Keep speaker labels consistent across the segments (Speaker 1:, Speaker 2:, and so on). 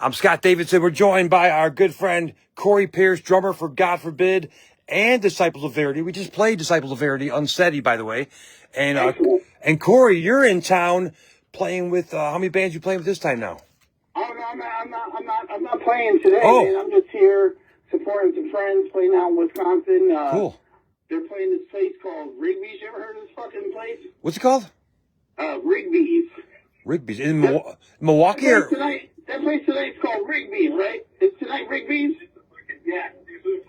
Speaker 1: I'm Scott Davidson. We're joined by our good friend Corey Pierce, drummer for God Forbid and Disciples of Verity. We just played Disciples of Verity, unsteady, by the way. And Corey, you're in town playing with how many bands you playing with this time now?
Speaker 2: Oh no, I'm not playing today. Oh. Man. I'm just here supporting some friends playing out in Wisconsin.
Speaker 1: Cool.
Speaker 2: They're playing this place called Rigby's. You ever heard of this fucking place?
Speaker 1: What's it called?
Speaker 2: Rigby's.
Speaker 1: Rigby's in Milwaukee or?
Speaker 2: That place tonight is called Rigby's, right? It's tonight Rigby's? Yeah.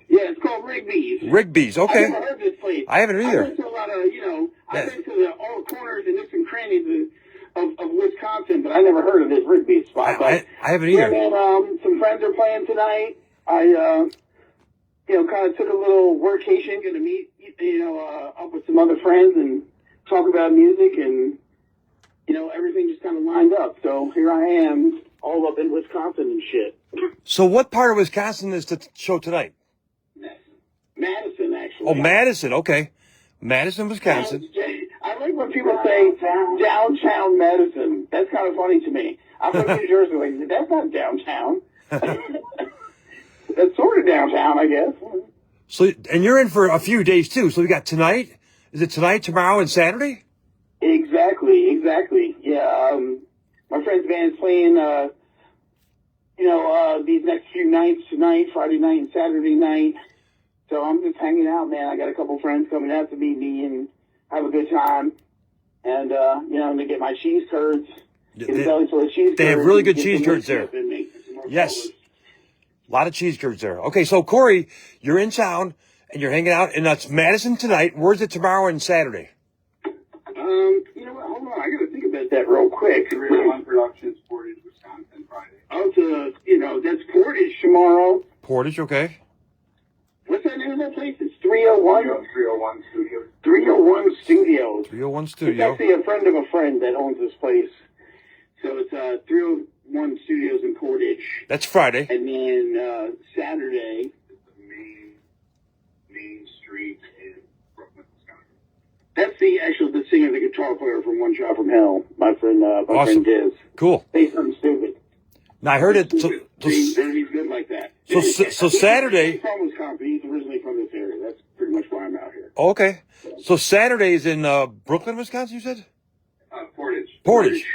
Speaker 2: Yeah, it's called Rigby's.
Speaker 1: Rigby's, okay.
Speaker 2: I've never heard of this place.
Speaker 1: I haven't either.
Speaker 2: I've been to a lot of, I've been to all the corners and nooks and crannies of Wisconsin, but I never heard of this Rigby's spot.
Speaker 1: I haven't either.
Speaker 2: And some friends are playing tonight. I, kind of took a little workation, going to meet, up with some other friends and talk about music and, everything just kind of lined up. So here I am, all up in Wisconsin and shit.
Speaker 1: So what part of Wisconsin is the show tonight?
Speaker 2: Madison, actually.
Speaker 1: Oh, Madison, okay. Madison, Wisconsin.
Speaker 2: I like when people say downtown Madison. That's kind of funny to me. I'm from New Jersey. Like, that's not downtown. That's sort of downtown, I guess.
Speaker 1: So, and you're in for a few days, too. So we got tonight. Is it tonight, tomorrow, and Saturday?
Speaker 2: Exactly. Yeah, my friend's band is playing, these next few nights, tonight, Friday night and Saturday night. So I'm just hanging out, man. I got a couple friends coming out to meet me and have a good time. And, to get my cheese curds. Get a belly full of cheese curds.
Speaker 1: They have really good cheese curds there. Yes. A lot of cheese curds there. Okay, so Corey, you're in town and you're hanging out, and that's Madison tonight. Where's it tomorrow and Saturday?
Speaker 2: You know what? Hold on. I got to think about that real quick.
Speaker 3: 301 Productions, Portage, Wisconsin, Friday.
Speaker 2: That's Portage tomorrow.
Speaker 1: Portage, okay.
Speaker 2: What's that name of that place? It's 301?
Speaker 3: 301 Studios.
Speaker 2: 301 Studios.
Speaker 1: 301
Speaker 2: It's
Speaker 1: Studio.
Speaker 2: actually a friend of a friend that owns this place. So it's 301 Studios in Portage.
Speaker 1: That's Friday.
Speaker 2: And then Saturday.
Speaker 3: It's the main street in Brooklyn, Wisconsin.
Speaker 2: That's the singer, the guitar player from One Shot from Hell. My friend,
Speaker 1: Awesome.
Speaker 2: friend Diz.
Speaker 1: Cool.
Speaker 2: Say something stupid.
Speaker 1: Now I heard it.
Speaker 2: He's good like that.
Speaker 1: So Saturday.
Speaker 2: He's from Wisconsin. He's originally from this area. That's pretty much why I'm out here.
Speaker 1: Okay. So Saturday is in Brooklyn, Wisconsin, you said?
Speaker 3: Portage.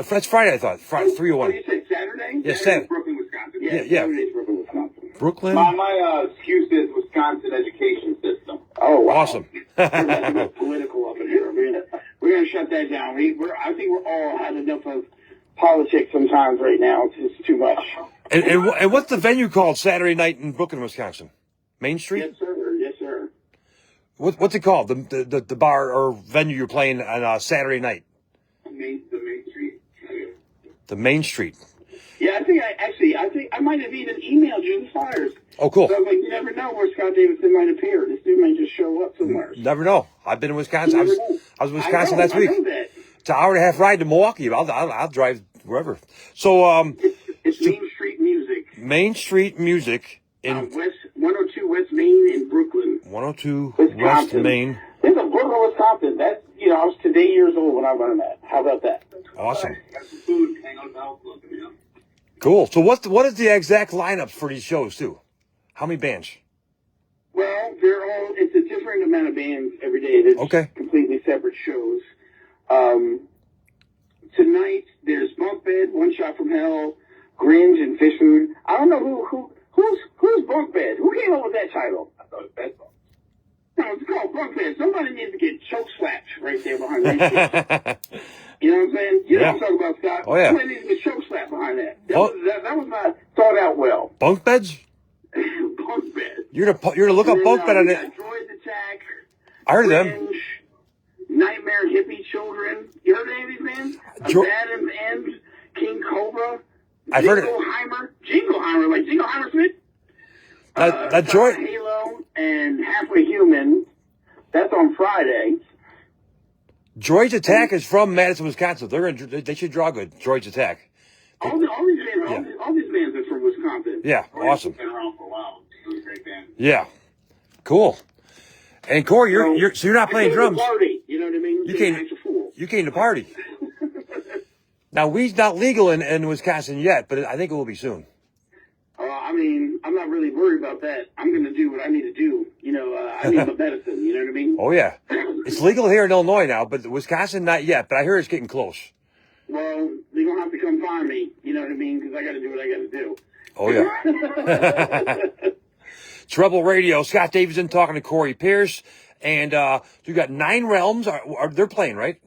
Speaker 1: That's Friday, I thought. Friday, 301.
Speaker 2: Oh, you said Saturday?
Speaker 1: Yeah, Saturday.
Speaker 3: Brooklyn, Wisconsin.
Speaker 1: Yeah.
Speaker 2: Saturday's Brooklyn, Wisconsin.
Speaker 1: Brooklyn?
Speaker 3: My excuse is Wisconsin education system.
Speaker 2: Oh, wow.
Speaker 1: Awesome.
Speaker 2: That's political up in here. We're gonna shut that down. I think we're all had enough of politics sometimes right now. It's just too much.
Speaker 1: And what's the venue called Saturday night in Brooklyn, Wisconsin? Main Street?
Speaker 2: Yes, sir.
Speaker 1: What's it called? The bar or venue you're playing on Saturday night?
Speaker 3: The main street.
Speaker 1: The Main Street.
Speaker 2: Yeah, I think I might have even emailed you the flyers.
Speaker 1: Oh, cool.
Speaker 2: So you never know where Scott Davidson might appear. This dude might just show up somewhere.
Speaker 1: Never know. I've been in Wisconsin. I was in Wisconsin last week.
Speaker 2: I know that.
Speaker 1: It's an hour and a half ride to Milwaukee. I'll drive wherever. So
Speaker 2: it's Main Street Music.
Speaker 1: Main Street Music in
Speaker 2: 102 West Main in Brooklyn.
Speaker 1: 102
Speaker 2: Wisconsin.
Speaker 1: West Main.
Speaker 2: This is Brooklyn, Wisconsin. That's I was today years old when I learned that. How about that?
Speaker 1: Awesome.
Speaker 3: Got some food, hang on the house, look,
Speaker 1: Cool. So what is the exact lineups for these shows too? How many bands?
Speaker 2: Well, it's a different amount of bands every day. It's
Speaker 1: Okay.
Speaker 2: completely separate shows. Tonight there's Bunk Bed, One Shot from Hell, Gringe and Fishing. I don't know who's Bunk Bed. Who came up with that title?
Speaker 3: I thought it was bad.
Speaker 2: No, it's called Bunk Bed. Somebody needs to get choke slapped right there behind that shit. You know what I'm saying? You know what I'm talking about, Scott.
Speaker 1: Oh, yeah.
Speaker 2: Somebody needs to get choke slapped behind that. That was not thought out well.
Speaker 1: Bunk beds?
Speaker 2: Bunk Bed.
Speaker 1: You're to look up bunk bed on it.
Speaker 2: Droid Attack.
Speaker 1: I heard of them.
Speaker 2: Fringe, Nightmare Hippie Children. You heard of any of these bands? Adam's End, King Cobra.
Speaker 1: I've heard it.
Speaker 2: Jingleheimer, like Jingleheimer Smith.
Speaker 1: That Droid.
Speaker 2: Halo and Halfway Human. That's on Friday.
Speaker 1: Droid's Attack is from Madison, Wisconsin. They should draw good. Droid's Attack.
Speaker 2: All these bands are from Wisconsin.
Speaker 1: Yeah, awesome.
Speaker 3: Been around for a while. It was a great band.
Speaker 1: Yeah, cool. And Corey, you're not playing drums.
Speaker 2: Party, you know what I mean?
Speaker 1: You came to party. Now, weed's not legal in Wisconsin yet, but I think it will be soon.
Speaker 2: I mean, I'm not really worried about that. I'm going to do what I need to do. I need my medicine. You know what I mean?
Speaker 1: Oh, yeah. It's legal here in Illinois now, but Wisconsin, not yet. But I hear it's getting close.
Speaker 2: Well, they're going to have to come find me. You know what I mean? Because I got to do what I got to do.
Speaker 1: Oh, yeah. It's Rebel Radio. Scott Davidson talking to Corey Pierce. And you got 9 Realms. They're playing, right?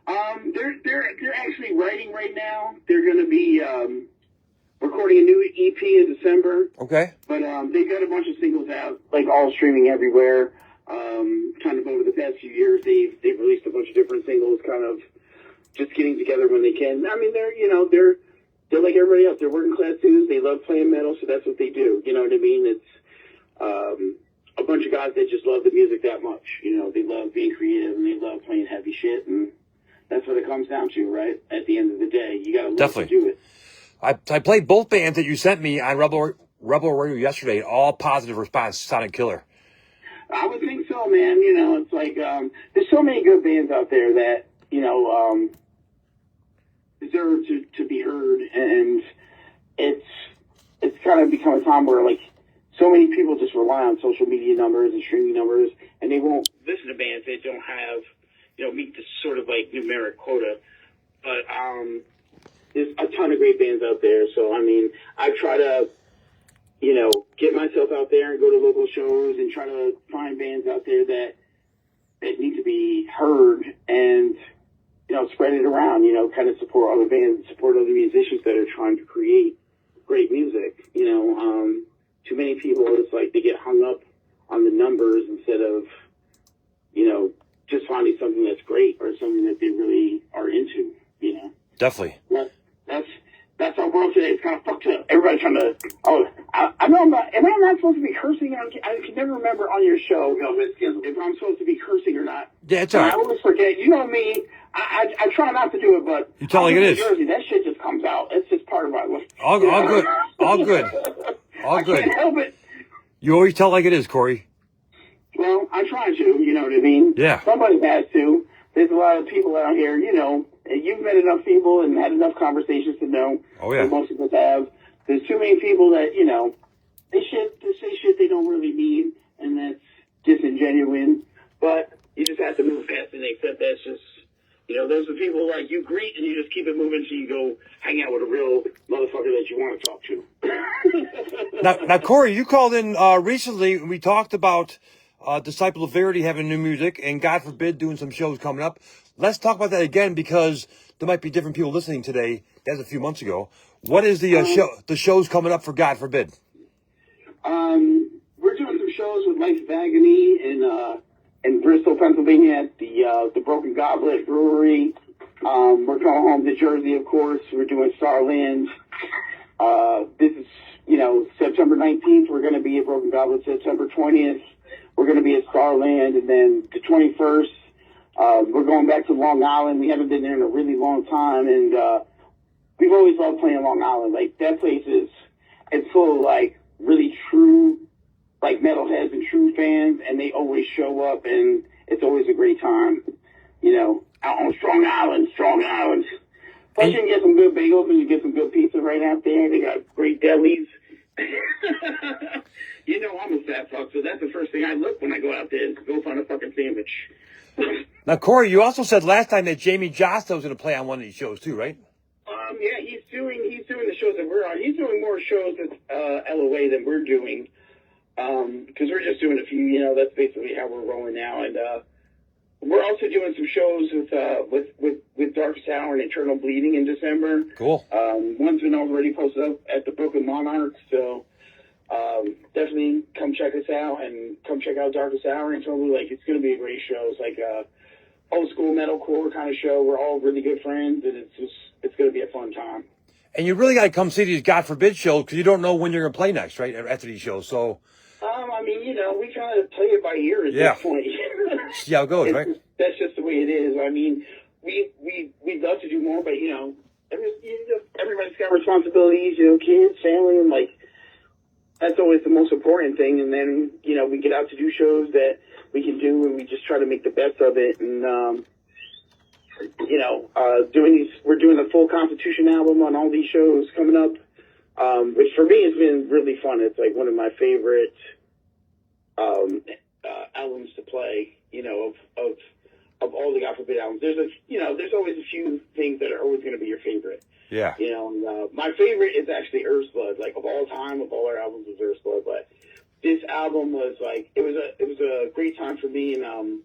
Speaker 2: They're actually writing right now. They're going to be recording a new EP in December.
Speaker 1: Okay.
Speaker 2: But they got a bunch of singles out, like all streaming everywhere. Kind of over the past few years, they've released a bunch of different singles, kind of just getting together when they can. I mean, they're like everybody else. They're working class dudes. They love playing metal, so that's what they do. You know what I mean? It's a bunch of guys that just love the music that much. They love being creative and they love playing heavy shit, and that's what it comes down to, right? At the end of the day, you got to love to do it.
Speaker 1: I played both bands that you sent me on Rebel Radio yesterday. All positive response. Sounded killer.
Speaker 2: I would think so, man. It's like there's so many good bands out there that deserve to be heard, and it's kind of become a time where like so many people just rely on social media numbers and streaming numbers, and they won't listen to bands that don't have meet this sort of like numeric quota. But there's a ton of great bands out there, so I mean, I try to get myself out there and go to local shows and try to find bands out there that need to be heard and, spread it around, kind of support other bands, support other musicians that are trying to create great music. Too many people, it's like they get hung up on the numbers instead of, just finding something that's great or something that they really are into,
Speaker 1: Definitely.
Speaker 2: That's our world today. It's kind of fucked up. Everybody's trying to. Oh, I know am I not supposed to be cursing? I can never remember on your show, if I'm supposed to be cursing or not.
Speaker 1: Yeah, it's all right.
Speaker 2: I always forget. You know me. I try not to do it, but
Speaker 1: you tell like it is.
Speaker 2: Jersey, that shit just comes out. It's just part of my life.
Speaker 1: All good. All good. All good.
Speaker 2: I can't help it.
Speaker 1: You always tell like it is, Corey.
Speaker 2: Well, I try to. You know what I mean?
Speaker 1: Yeah.
Speaker 2: Somebody has to. There's a lot of people out here, you've met enough people and had enough conversations to know.
Speaker 1: Oh, yeah.
Speaker 2: That most of us have. There's too many people that, they say shit they don't really mean, and that's disingenuous. But you just have to move past and accept that's just, those are people like you greet and you just keep it moving so you go hang out with a real motherfucker that you want to talk to.
Speaker 1: Now, Corey, you called in recently and we talked about Disciple of Verity having new music and God forbid doing some shows coming up. Let's talk about that again because there might be different people listening today. That was a few months ago. What is the the shows coming up for God forbid?
Speaker 2: We're doing some shows with Life of Agony in Bristol, Pennsylvania at the Broken Goblet Brewery. We're going home to Jersey, of course. We're doing Starland. This is, September 19th. We're going to be at Broken Goblet. September 20th. We're going to be at Starland, and then the 21st, we're going back to Long Island. We haven't been there in a really long time, and we've always loved playing Long Island. Like, that place it's full of, like, really true, like, metalheads and true fans, and they always show up, and it's always a great time, out on Strong Island. Plus, you can get some good bagels, and you get some good pizza right out there. They got great delis. I'm a fat fuck, so that's the first thing I look when I go out there is go find a fucking sandwich.
Speaker 1: Now, Corey, you also said last time that Jamie Josta was going to play on one of these shows too, right?
Speaker 2: Yeah, he's doing the shows that we're on. He's doing more shows at LOA than we're doing, because we're just doing a few. That's basically how we're rolling now, and we're also doing some shows with Darkest Hour and Eternal Bleeding in December.
Speaker 1: Cool.
Speaker 2: One's been already posted up at the Brooklyn Monarchs, so. Definitely come check us out and come check out Darkest Hour and totally it's going to be a great show. It's like a old school metalcore kind of show. We're all really good friends and it's going to be a fun time.
Speaker 1: And you really got to come see these God forbid shows because you don't know when you're going to play next, right? After these shows. So.
Speaker 2: I mean, we kind of play it by ear at this point.
Speaker 1: See how it goes, right?
Speaker 2: That's just the way it is. I mean, we'd love to do more, but everybody's got responsibilities, kids, family, and that's always the most important thing. And then, we get out to do shows that we can do and we just try to make the best of it. And, we're doing the full Constitution album on all these shows coming up, which for me has been really fun. It's like one of my favorite albums to play, of all the God Forbid albums. There's always a few things that are always going to be your favorite.
Speaker 1: Yeah.
Speaker 2: My favorite is actually Earth's Blood. Like, of all time, of all our albums, was Earth's Blood. But this album was like, it was a great time for me, and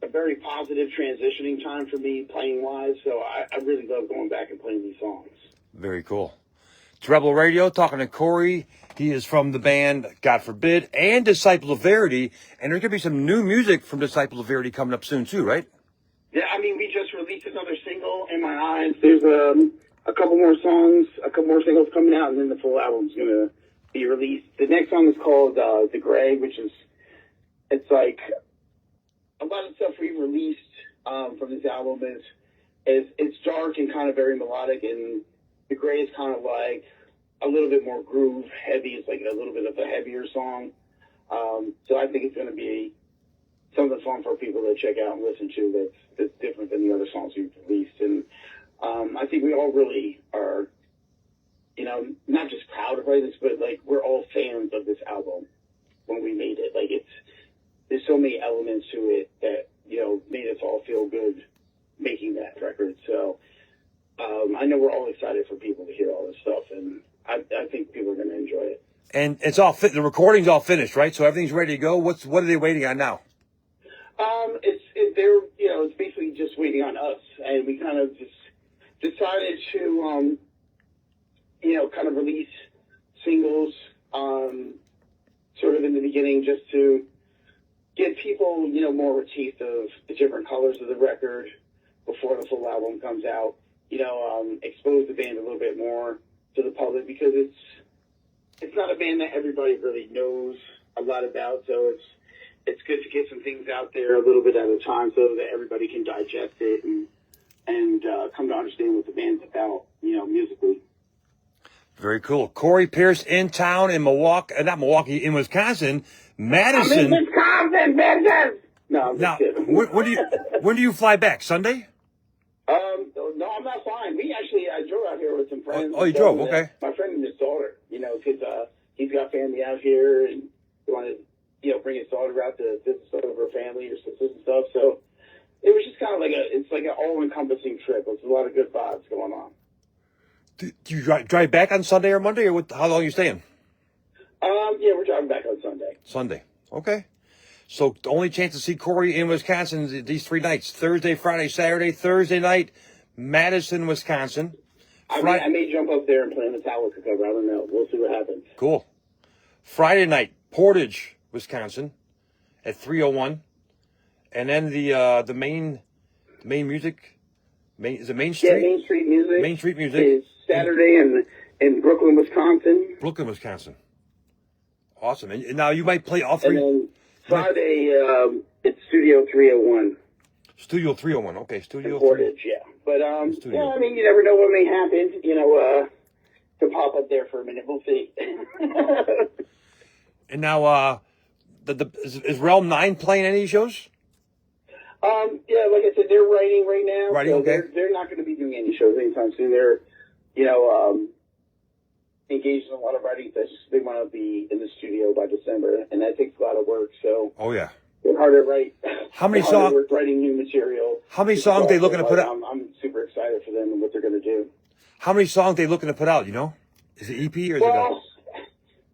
Speaker 2: a very positive transitioning time for me playing wise. So I really love going back and playing these songs.
Speaker 1: Very cool. It's Rebel Radio, talking to Corey. He is from the band God Forbid and Disciples of Verity. And there's going to be some new music from Disciples of Verity coming up soon, too, right?
Speaker 2: Yeah, I mean, we just released another single, In My Eyes. There's a couple more songs, a couple more singles coming out, and then the full album's going to be released. The next song is called The Gray, which is, it's like, a lot of stuff we've released from this album is it's dark and kind of very melodic, and The Gray is kind of like a little bit more groove heavy. It's like a little bit of a heavier song. So I think it's going to be something fun for people to check out and listen to that's different than the other songs we've released. And I think we all really are, not just proud of this, but like we're all fans of this album when we made it. Like there's so many elements to it that, made us all feel good making that record. So I know we're all excited for people to hear all this stuff, and I think people are going to enjoy it.
Speaker 1: And it's all the recording's all finished, right? So everything's ready to go. What are they waiting on now?
Speaker 2: It's basically just waiting on us, and we kind of just decided to, kind of release singles, sort of in the beginning, just to give people, more of a taste of the different colors of the record before the full album comes out. Expose the band a little bit more to the public, because it's not a band that everybody really knows a lot about, so it's good to get some things out there a little bit at a time so that everybody can digest it and come to understand what the band's about, musically.
Speaker 1: Very cool. Corey Pierce in town in in Wisconsin, Madison.
Speaker 2: I'm in Wisconsin, bitches! No, I'm just
Speaker 1: Now,
Speaker 2: kidding.
Speaker 1: when do you fly back? Sunday?
Speaker 2: No, I'm not flying. I drove out here with some friends.
Speaker 1: Oh, you drove, okay.
Speaker 2: My friend and his daughter, because he's got family out here, and he wanted to, bring his daughter out to visit some of her family or sisters and stuff. So it was just kind of it's like an all-encompassing trip. There's a lot of good vibes going on.
Speaker 1: Do you drive back on Sunday or Monday, or how long are you staying?
Speaker 2: Yeah, we're driving back on Sunday.
Speaker 1: Sunday. Okay. So the only chance to see Corey in Wisconsin is these 3 nights: Thursday, Friday, Saturday. Thursday night, Madison, Wisconsin.
Speaker 2: I may jump up there and play Metallica cover. I don't know. We'll see what happens.
Speaker 1: Cool. Friday night, Portage, Wisconsin, at 301, and then the main music. Is it Main Street?
Speaker 2: Yeah, Main Street Music.
Speaker 1: Main Street Music
Speaker 2: is Saturday in Brooklyn, Wisconsin.
Speaker 1: Brooklyn, Wisconsin. Awesome. And now you might play all three.
Speaker 2: And then Friday, it's Studio 301.
Speaker 1: Studio 301. Okay, Studio
Speaker 2: Portage, yeah. But,
Speaker 1: Studio.
Speaker 2: I mean, you never know what may happen, to pop up there for a minute. We'll see.
Speaker 1: And now, is Realm 9 playing any shows?
Speaker 2: Yeah, like I said, they're writing right now.
Speaker 1: Writing,
Speaker 2: so
Speaker 1: okay.
Speaker 2: They're not going to be doing any shows anytime soon. They're, engaged in a lot of writing sessions. They want to be in the studio by December, and that takes a lot of work. So
Speaker 1: Oh yeah.
Speaker 2: they're hard to write.
Speaker 1: How many
Speaker 2: they're hard to
Speaker 1: songs?
Speaker 2: work writing new material.
Speaker 1: How many songs they looking to put out?
Speaker 2: I'm super excited for them and what they're going to do.
Speaker 1: How many songs they looking to put out? Is it EP or is
Speaker 2: Well,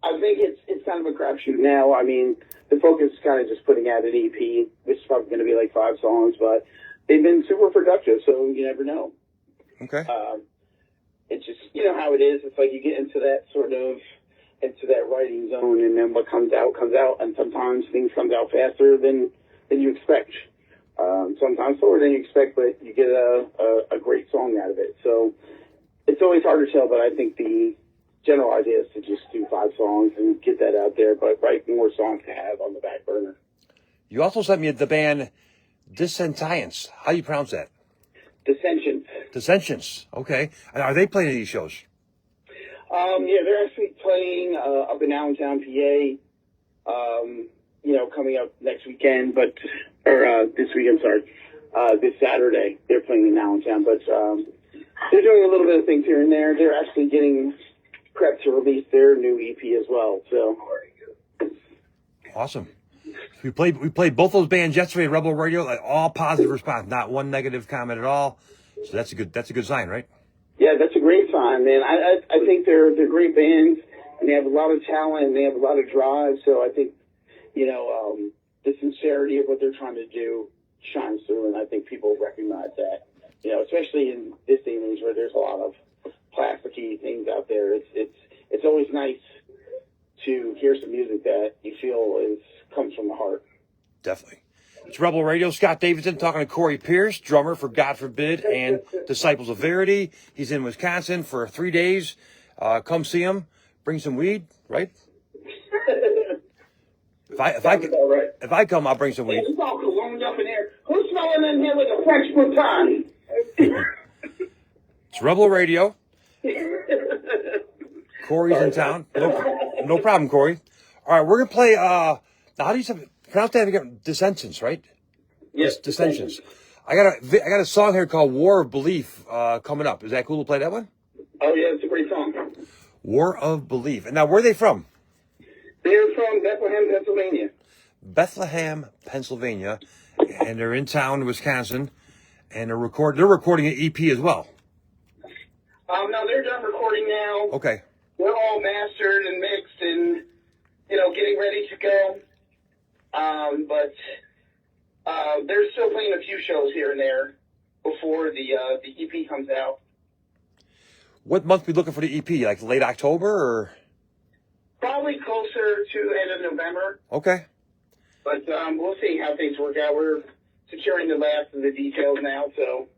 Speaker 2: I think it's kind of a crapshoot now. I mean, the focus is kind of just putting out an EP, which is probably going to be like 5 songs, but they've been super productive, so you never know.
Speaker 1: it? Okay.
Speaker 2: It's just, how it is. It's like you get into that writing zone, and then what comes out, and sometimes things come out faster than you expect. Sometimes slower than you expect, but you get a great song out of it. So it's always hard to tell, but I think the general idea is to just do 5 songs and get that out there, but write more songs to have on the back burner.
Speaker 1: You also sent me the band Dissentience. How do you pronounce that?
Speaker 2: Dissensions.
Speaker 1: Dissensions. Okay. And are they playing any shows?
Speaker 2: Yeah, they're actually playing up in Allentown, PA. coming up next weekend, this week, I'm sorry, this Saturday, they're playing in Allentown, but, they're doing a little bit of things here and there. They're actually getting prepped to release their new EP as well, so.
Speaker 1: Awesome. We played both those bands yesterday at Rebel Radio, like all positive response, not one negative comment at all. So that's a good sign, right?
Speaker 2: Yeah, that's a great sign, man. I think they're great bands, and they have a lot of talent, and they have a lot of drive, so I think, the sincerity of what they're trying to do shines through, and I think people recognize that, especially in this day and age where there's a lot of plasticky things out there. It's always nice to hear some music that you feel comes from the heart.
Speaker 1: Definitely. It's Rebel Radio. Scott Davidson talking to Corey Pierce, drummer for God Forbid and Disciples of Verity. He's in Wisconsin for 3 days. Come see him. Bring some weed, right? If I come, I'll bring some weed.
Speaker 2: It's all cologne up in here. Who's smelling in here like a French Bouton?
Speaker 1: It's Rebel Radio. Corey's in town. No problem, Corey. All right, we're gonna play. How do you pronounce that again? Dissensions, right?
Speaker 2: Yes,
Speaker 1: Dissensions. I got a song here called "War of Belief" coming up. Is that cool to play that one?
Speaker 2: Oh yeah, it's a great song.
Speaker 1: War of Belief. And now, where are they from?
Speaker 2: They're from Bethlehem, Pennsylvania.
Speaker 1: Bethlehem, Pennsylvania, and they're in town, Wisconsin, and they're recording an EP as well.
Speaker 2: No, they're done recording now.
Speaker 1: Okay.
Speaker 2: We're all mastered and mixed and, getting ready to go. But they're still playing a few shows here and there before the EP comes out.
Speaker 1: What month are we looking for the EP? Like late October or?
Speaker 2: Probably closer to the end of November.
Speaker 1: Okay.
Speaker 2: But we'll see how things work out. We're securing the last of the details now, so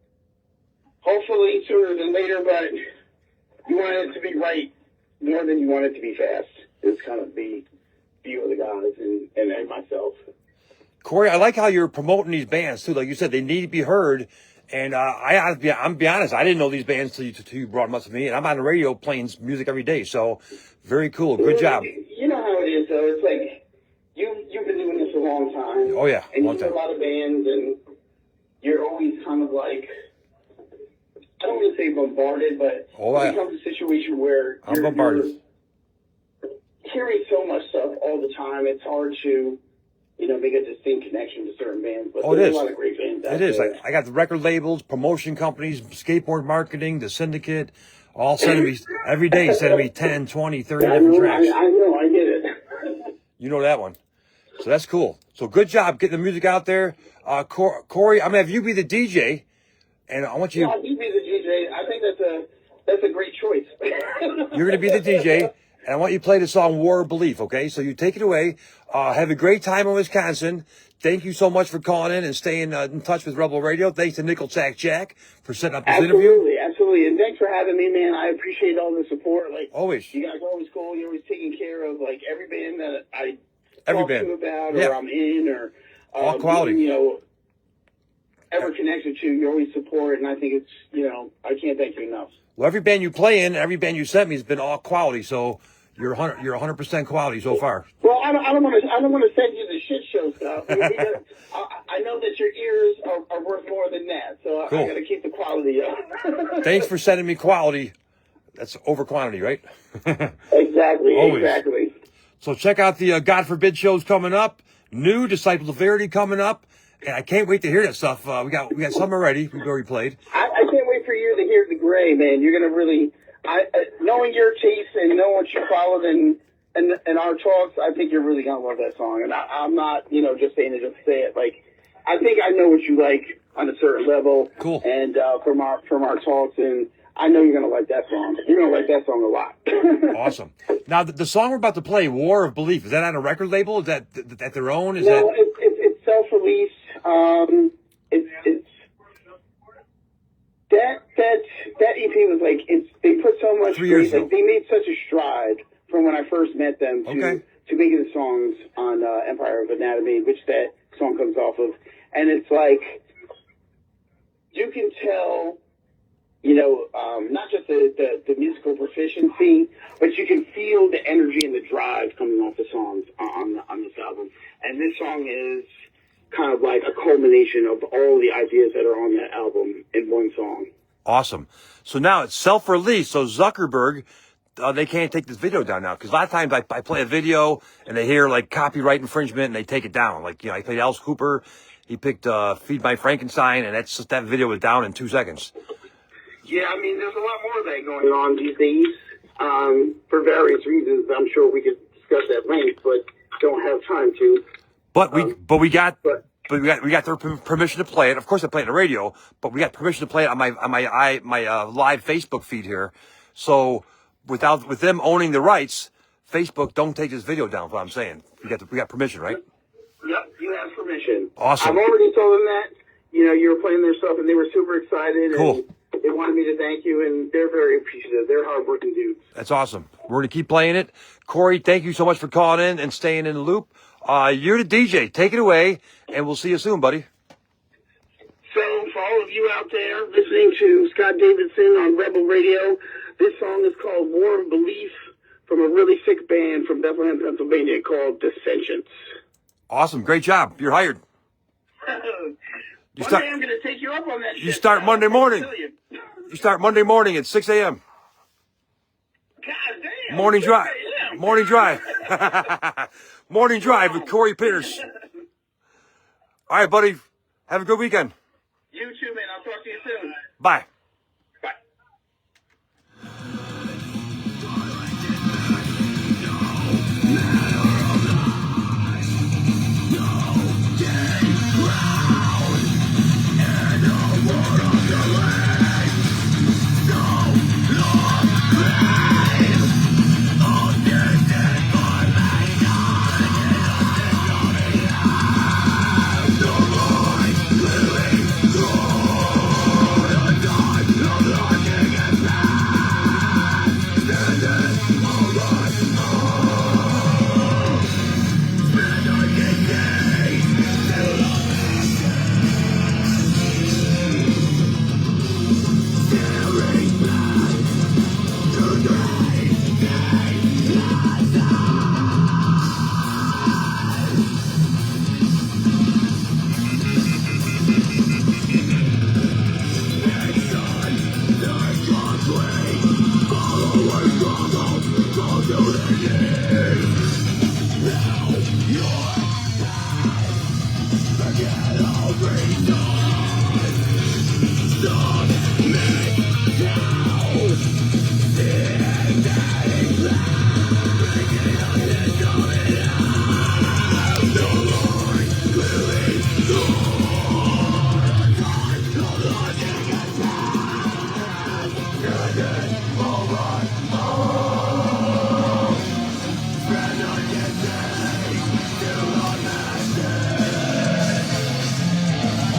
Speaker 2: hopefully sooner than later, but you want it to be right more than you want it to be fast. It's kind of the view of the guys and myself.
Speaker 1: Corey, I like how you're promoting these bands too. Like you said, they need to be heard. And I'm be honest, I didn't know these bands till you brought them up to me. And I'm on the radio playing music every day. So very cool. Good job.
Speaker 2: You know how it is, though. It's like you've been doing this a long time.
Speaker 1: Oh, yeah.
Speaker 2: And
Speaker 1: Long
Speaker 2: you know
Speaker 1: time.
Speaker 2: a lot of bands, and you're always kind of like, I don't want to say bombarded, but it becomes a situation where
Speaker 1: I'm bombarded.
Speaker 2: You're hearing so much stuff all the time. It's hard to, make a distinct connection to certain bands. But there's a lot of great bands out there.
Speaker 1: It is. I got the record labels, promotion companies, skateboard marketing, the syndicate, all sending me, every day sending me 10, 20, 30 different tracks.
Speaker 2: I know, I get it.
Speaker 1: You know that one. So that's cool. So good job getting the music out there. Corey, I'm going to have you be the DJ, and I want you...
Speaker 2: Yeah, you be the DJ. I think that's a great choice.
Speaker 1: You're going to be the DJ, and I want you to play the song War of Belief, okay? So you take it away. Have a great time in Wisconsin. Thank you so much for calling in and staying in touch with Rebel Radio. Thanks to Nickel Sack Jack for setting up this interview.
Speaker 2: Absolutely. And thanks for having me, man. I appreciate all the support. Like,
Speaker 1: always.
Speaker 2: You guys are always cool. You're always taking care of, like, every band that I
Speaker 1: talk
Speaker 2: to about or I'm in or...
Speaker 1: all quality.
Speaker 2: Even, ever connected to, you always support, and I think it's, I can't thank you enough.
Speaker 1: Well, every band you play in, every band you sent me has been all quality, so you're 100% quality so far.
Speaker 2: Well, I don't want to send you the shit show stuff. I know that your ears are worth more than that, so
Speaker 1: cool.
Speaker 2: I got to keep the quality up.
Speaker 1: Thanks for sending me quality. That's over quantity, right?
Speaker 2: Exactly.
Speaker 1: Always.
Speaker 2: Exactly.
Speaker 1: So check out the God Forbid shows coming up. New Disciples of Verity coming up. And I can't wait to hear that stuff. We got some already. We've already played.
Speaker 2: I can't wait for you to hear the Gray, man. You're gonna really, knowing your taste and knowing what you followed in our talks, I think you're really gonna love that song. And I'm not, just saying it just to say it. Like, I think I know what you like on a certain level.
Speaker 1: Cool.
Speaker 2: And from our talks, and I know you're gonna like that song. You're gonna like that song a lot.
Speaker 1: Awesome. Now the song we're about to play, War of Belief, is that on a record label? Is that at their own? Is
Speaker 2: no, it's self-released. It's that EP was like they put so much
Speaker 1: 3 years ago.
Speaker 2: Like they made such a stride from when I first met them to making the songs on Empire of Anatomy, which that song comes off of, and it's like you can tell, not just the musical proficiency, but you can feel the energy and the drive coming off the songs on this album. And
Speaker 1: Awesome. So now it's self-released. So Zuckerberg, they can't take this video down now. Because a lot of times I play a video and they hear like copyright infringement and they take it down. Like, you know, I played Alice Cooper. He picked Feed My Frankenstein, and that video was down in 2 seconds.
Speaker 2: Yeah, I mean, there's a lot more of that going on these days. For various reasons, I'm sure we could discuss at length, but don't have time to.
Speaker 1: But we got their permission to play it. Of course, I play it on the radio, but we got permission to play it on my live Facebook feed here. So with them owning the rights, Facebook don't take this video down. Is what I'm saying. We got permission, right?
Speaker 2: Yep, you have permission.
Speaker 1: Awesome.
Speaker 2: I've already told them that. You know, you were playing their stuff, and they were super excited.
Speaker 1: Cool.
Speaker 2: And they wanted me to thank you, and they're very appreciative. They're hardworking dudes.
Speaker 1: That's awesome. We're going to keep playing it. Corey, thank you so much for calling in and staying in the loop. You're the DJ. Take it away, and we'll see you soon, buddy.
Speaker 2: So, for all of you out there listening to Scott Davidson on Rebel Radio, this song is called War of Belief from a really sick band from Bethlehem, Pennsylvania called Dissensions.
Speaker 1: Awesome. Great job. You're hired.
Speaker 2: One day I'm going to take you up on that shit.
Speaker 1: You start Monday morning. You start Monday morning at 6 a.m.
Speaker 2: God damn.
Speaker 1: Morning drive. Morning drive. Morning drive with Corey Pierce. All right, buddy. Have a good weekend.
Speaker 2: You too, man. I'll talk to you soon.
Speaker 1: Bye.
Speaker 2: Bye.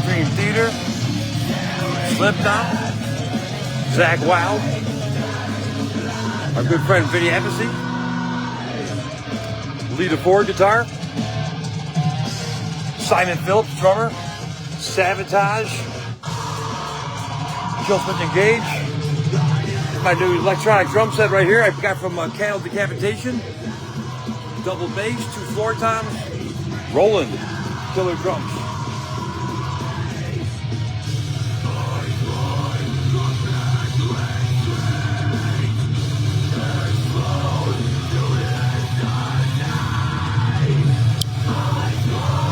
Speaker 1: Dream Theater, Slipknot, Zach Wild, our good friend Vinny Embassy, Lita Ford guitar, Simon Phillips drummer, Sabotage, Joe Smith and Gage. My new electronic drum set right here I got from Candle Decapitation. Double bass, 2 floor toms, Roland, killer drums.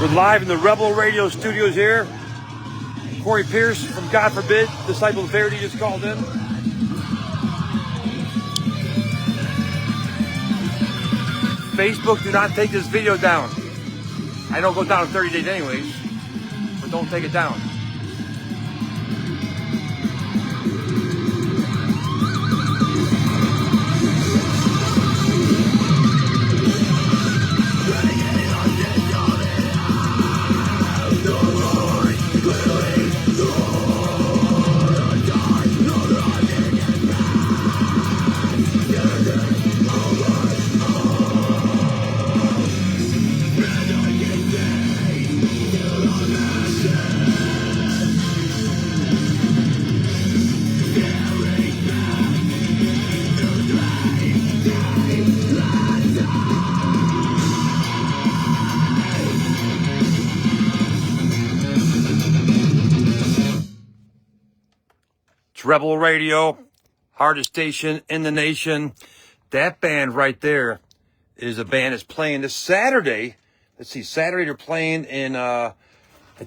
Speaker 1: We're live in the Rebel Radio studios here. Corey Pierce from God Forbid, Disciple of Verity just called in. Facebook, do not take this video down. I don't go down in 30 days anyways, but don't take it down. It's Rebel Radio, hardest station in the nation. That band right there is a band that's playing this Saturday. Let's see, Saturday they're playing in at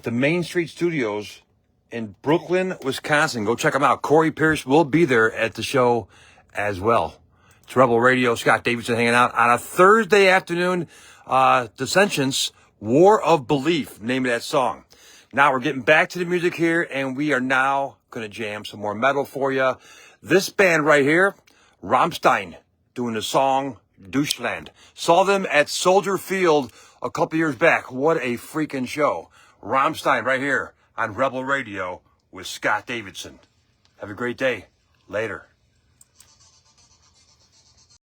Speaker 1: the Main Street Studios in Brooklyn, Wisconsin. Go check them out. Corey Pierce will be there at the show as well. It's Rebel Radio. Scott Davidson hanging out on a Thursday afternoon. Dissensions, War of Belief, name of that song. Now we're getting back to the music here, and we are now going to jam some more metal for you. This band right here, Rammstein, doing the song Deutschland. Saw them at Soldier Field a couple years back. What a freaking show. Rammstein right here on Rebel Radio with Scott Davidson. Have a great day. Later.